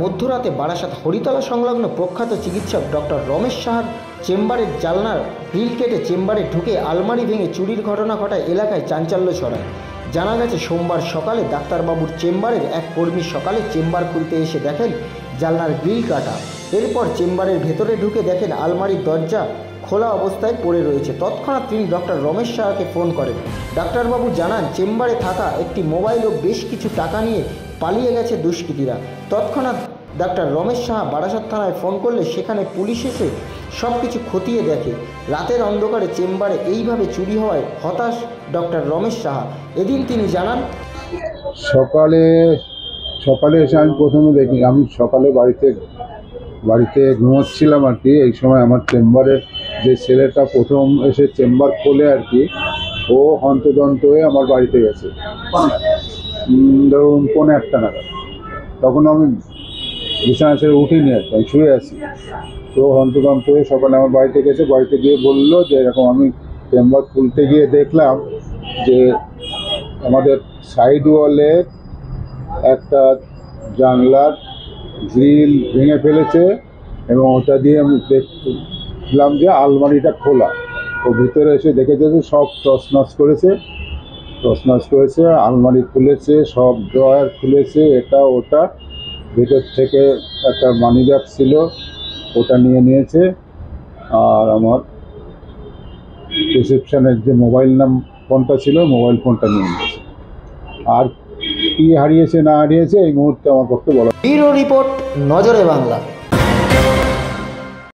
মধ্যরাতে বারাসাত হরিতলা সংলগ্ন প্রখ্যাত চিকিৎসক ডক্টর রমেশ সাহার চেম্বারের জানলার গ্রিল কেটে চেম্বারে ঢুকে আলমারি ভেঙে চুরির ঘটনা ঘটায় এলাকায় চাঞ্চল্য ছড়ায়। জানা গেছে সোমবার সকালে ডাক্তারবাবুর চেম্বারের এক কর্মী সকালে চেম্বার খুলতে এসে দেখেন জানলার গ্রিল কাটা। এরপর চেম্বারের ভেতরে ঢুকে দেখেন আলমারির দরজা খোলা অবস্থায় পড়ে রয়েছে। তৎক্ষণাৎ তিনি ডক্টর রমেশ সাহাকে ফোন করেন। ডাক্তারবাবু জানান চেম্বারে থাকা একটি মোবাইল ও বেশ কিছু টাকা নিয়ে পালিয়ে গেছে দুষ্কৃতীরা। তৎক্ষণাৎ ডাক্তার রমেশ সাহা বারাসাত থানায় ফোন করলে সেখানে পুলিশ এসে সব কিছু খতিয়ে দেখে। রাতের অন্ধকারে চেম্বারে এইভাবে চুরি হওয়ায় হতাশ ডক্টর রমেশ সাহা। এদিন তিনি জানান, সকালে এসে আমি প্রথমে দেখি, আমি সকালে বাড়িতে ঘুমোচ্ছিলাম আর কি। এই সময় আমার চেম্বারে যে ছেলেটা প্রথম এসে চেম্বার খোলে আর কি, ও হন্তদন্ত হয়ে আমার বাড়িতে গেছে ধরুন 1:15 নাগাদ। তখন আমি বিছানা ছেড়ে উঠিনি, আর আমি শুয়ে আছি। তো হন্তদন্ত হয়ে সকালে আমার বাড়িতে গেছে। বাড়িতে গিয়ে বললো যে এরকম আমি চেম্বার খুলতে গিয়ে দেখলাম যে আমাদের সাইড ওয়ালে একটা জানলার গ্রিল ভেঙে ফেলেছে এবং ওটা দিয়ে আমি দেখলাম যে আলমারিটা খোলা। ও ভিতরে এসে দেখেছে যে সব তছনছ করেছে, আলমারি খুলেছে, সব ড্রয়ার খুলেছে, এটা ওটা। ভিতর থেকে একটা মানি ব্যাগ ছিল, ওটা নিয়েছে। আর আমার রিসেপশনের যে মোবাইল ফোনটা ছিল, মোবাইল ফোনটা নিয়ে নিয়েছে। আর কি হারিয়েছে না হারিয়েছে এই মুহূর্তে আমার পক্ষে বলা। ব্যুরো রিপোর্ট, নজরে বাংলা।